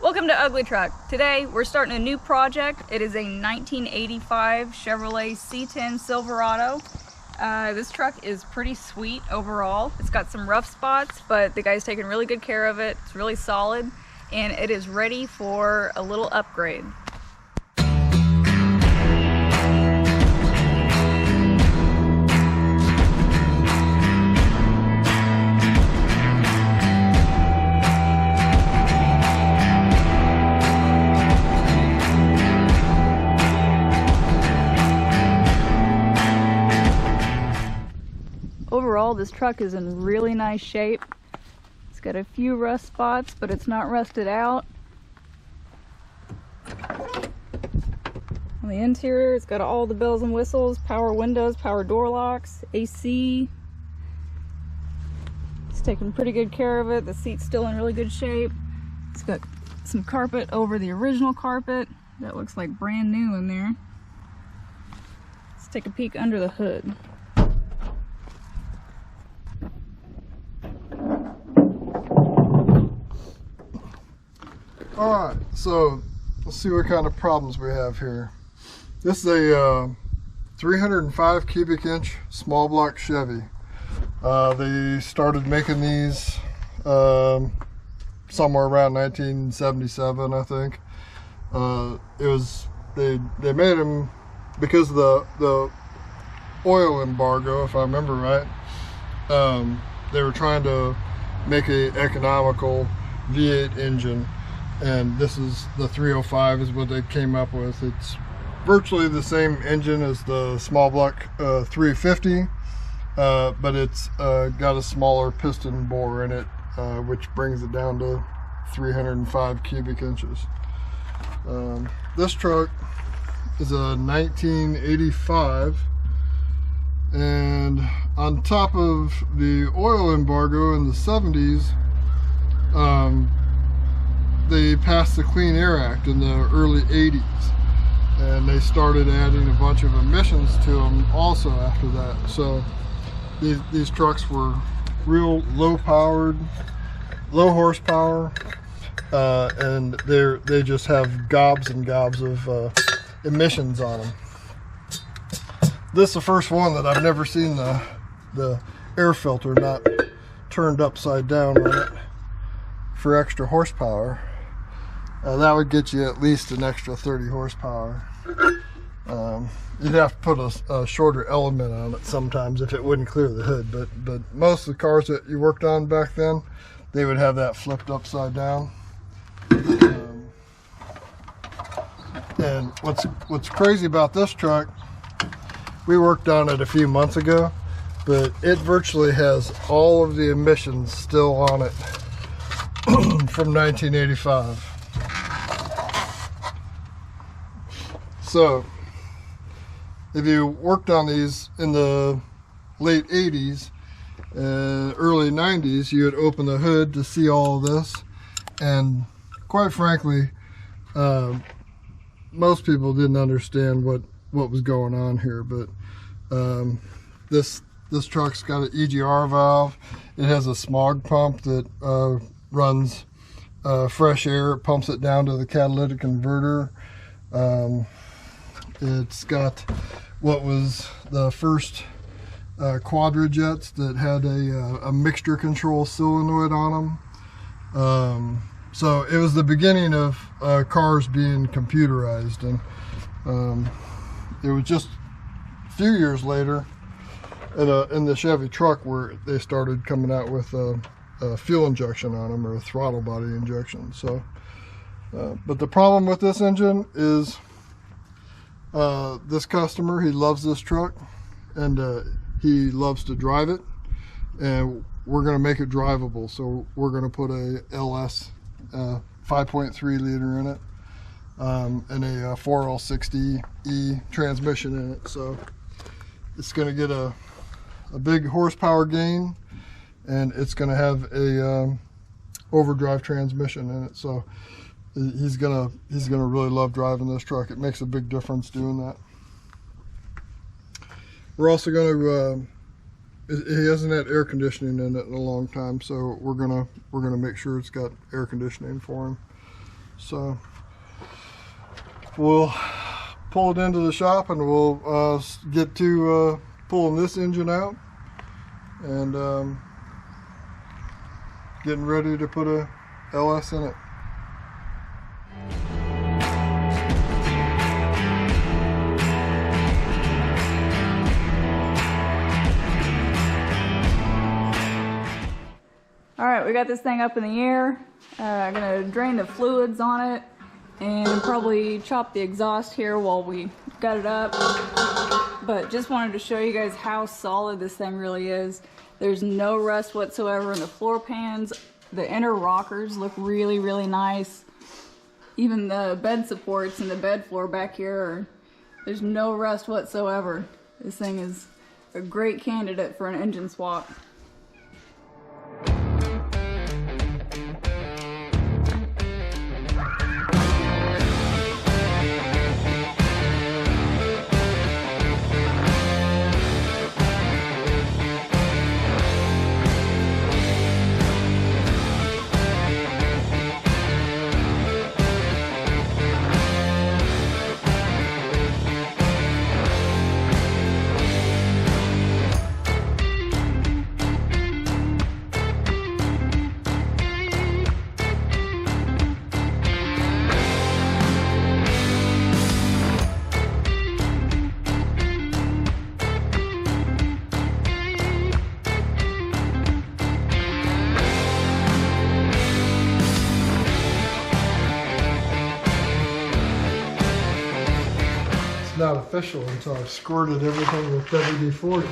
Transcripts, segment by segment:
Welcome to Ugly Truck. Today we're starting a new project. It is a 1985 Chevrolet C10 Silverado. This truck is pretty sweet overall. It's got some rough spots, but the guy's taking really good care of it. It's really solid, and it is ready for a little upgrade. Overall, this truck is in really nice shape. It's got a few rust spots, but it's not rusted out. On the interior, it's got all the bells and whistles, power windows, power door locks, AC. It's taken pretty good care of it. The seat's still in really good shape. It's got some carpet over the original carpet. That looks like brand new in there. Let's take a peek under the hood. Alright, so let's see what kind of problems we have here. This is a 305 cubic inch small block Chevy. They started making these somewhere around 1977, I think. They made them because of the oil embargo, if I remember right. They were trying to make a economical V8 engine. And this is the 305 is what they came up with. It's virtually the same engine as the small block 350, but it's got a smaller piston bore in it, which brings it down to 305 cubic inches. This truck is a 1985, and on top of the oil embargo in the 70s, they passed the Clean Air Act in the early 80s, and they started adding a bunch of emissions to them also after that. So these trucks were real low horsepower, and they just have gobs and gobs of emissions on them. This is the first one that I've never seen the air filter not turned upside down on it for extra horsepower. That would get you at least an extra 30 horsepower. You'd have to put a shorter element on it sometimes if it wouldn't clear the hood, but most of the cars that you worked on back then, they would have that flipped upside down. And what's crazy about this truck, we worked on it a few months ago, but it virtually has all of the emissions still on it from 1985. So, if you worked on these in the late 80s, early 90s, you would open the hood to see all of this, and quite frankly, most people didn't understand what was going on here. But this truck's got an EGR valve. It has a smog pump that runs fresh air. It pumps it down to the catalytic converter. It's got what was the first quadrajets that had a mixture control solenoid on them. So it was the beginning of cars being computerized, and it was just a few years later in the Chevy truck where they started coming out with a fuel injection on them, or a throttle body injection. So, but the problem with this engine is this customer, he loves this truck, and he loves to drive it, and we're going to make it drivable. So we're going to put a LS 5.3 liter in it, and a 4L60E transmission in it. So it's going to get a big horsepower gain, and it's going to have a overdrive transmission in it. So he's gonna really love driving this truck. It makes a big difference doing that. We're also gonna it hasn't had air conditioning in it in a long time, so we're gonna make sure it's got air conditioning for him. So we'll pull it into the shop and we'll get to pulling this engine out and getting ready to put a LS in it. Alright, we got this thing up in the air. I'm gonna drain the fluids on it and probably chop the exhaust here while we got it up. But just wanted to show you guys how solid this thing really is. There's no rust whatsoever in the floor pans. The inner rockers look really, really nice. Even the bed supports and the bed floor back here, there's no rust whatsoever. This thing is a great candidate for an engine swap. Not official until I squirted everything with WD-40.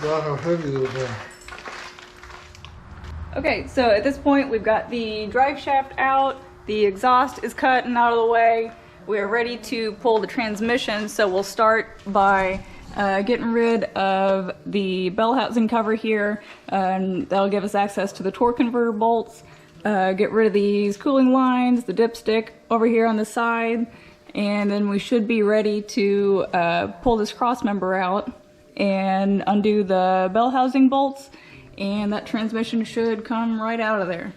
Forgot how heavy those are. Okay, so at this point we've got the drive shaft out, the exhaust is cut and out of the way. We're ready to pull the transmission, so we'll start by getting rid of the bell housing cover here, and that'll give us access to the torque converter bolts. Get rid of these cooling lines, the dipstick over here on the side, and then we should be ready to pull this cross member out and undo the bell housing bolts, and that transmission should come right out of there.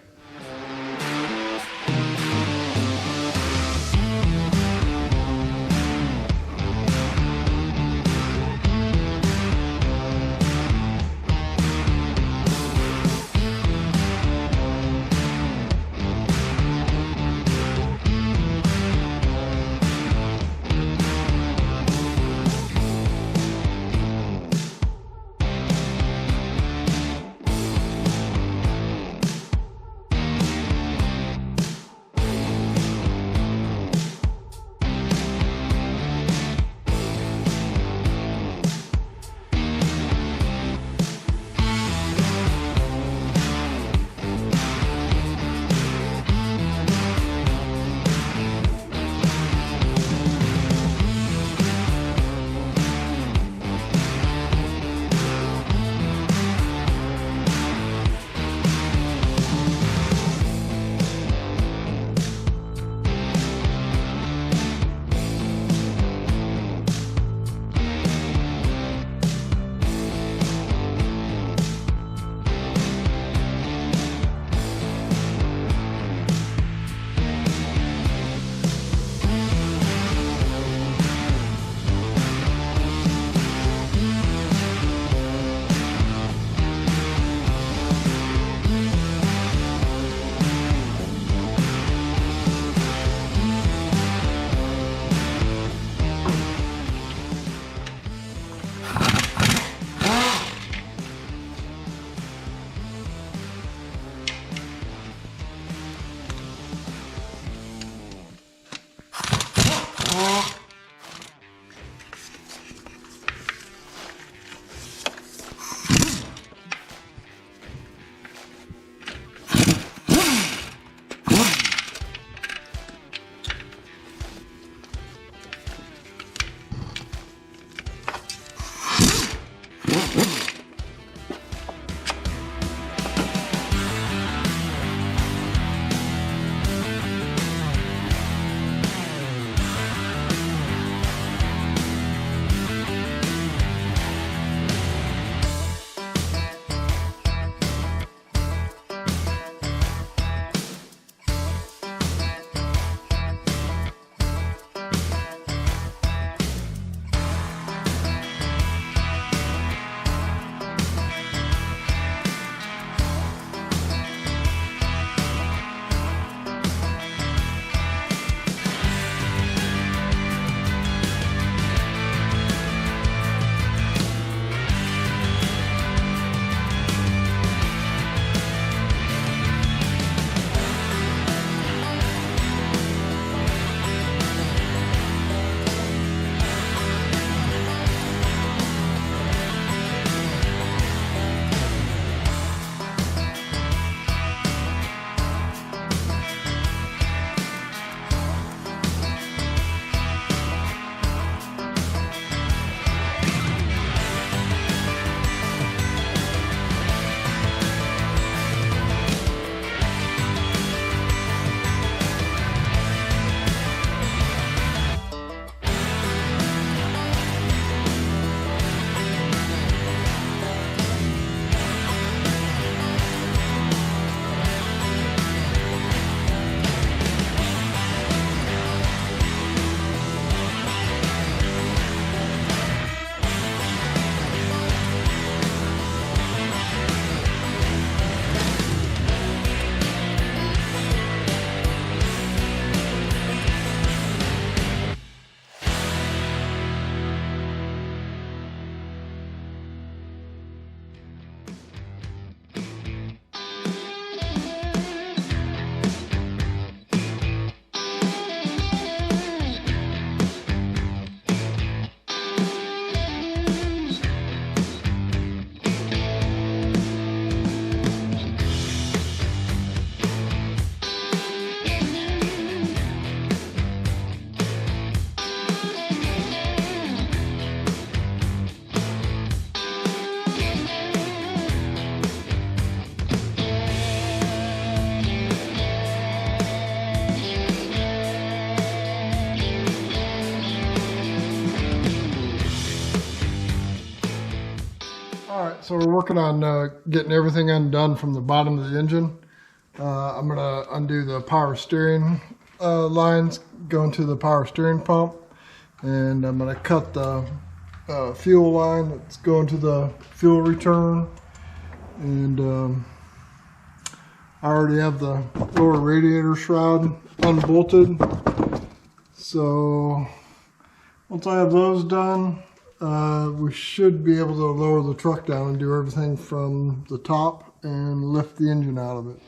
so we're working on getting everything undone from the bottom of the engine. I'm going to undo the power steering lines going to the power steering pump, and I'm going to cut the fuel line that's going to the fuel return, and I already have the lower radiator shroud unbolted. So once I have those done, we should be able to lower the truck down and do everything from the top and lift the engine out of it.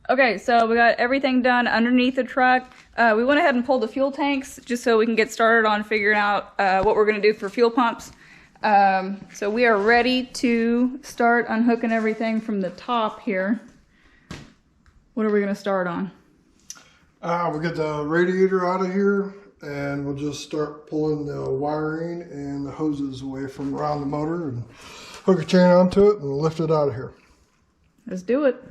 Okay, so we got everything done underneath the truck. We went ahead and pulled the fuel tanks just so we can get started on figuring out what we're going to do for fuel pumps. So we are ready to start unhooking everything from the top here. What are we going to start on? We'll get the radiator out of here, and we'll just start pulling the wiring and the hoses away from around the motor and hook a chain onto it and lift it out of here. Let's do it.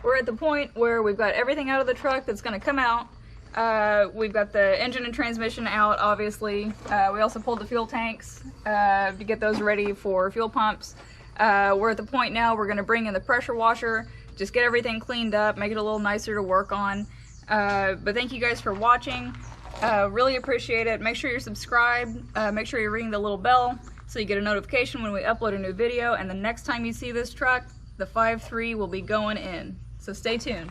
we're at the point where we've got everything out of the truck that's going to come out. We've got the engine and transmission out, obviously. We also pulled the fuel tanks to get those ready for fuel pumps. We're at the point now we're going to bring in the pressure washer, just get everything cleaned up, make it a little nicer to work on. But thank you guys for watching. Really appreciate it. Make sure you're subscribed. Make sure you're ringing the little bell so you get a notification when we upload a new video. And the next time you see this truck, the 5.3 will be going in. So stay tuned.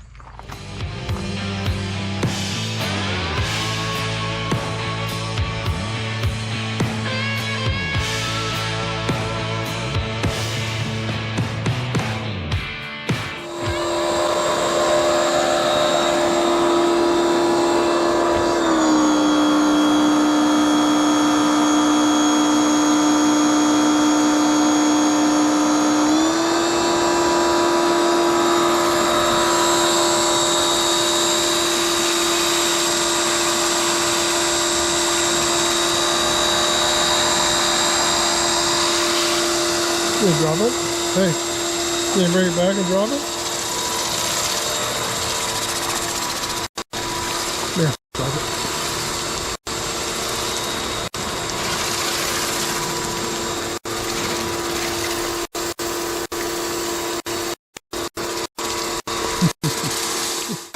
Can you drop it? Hey, can you bring it back and drop it? There, drop it.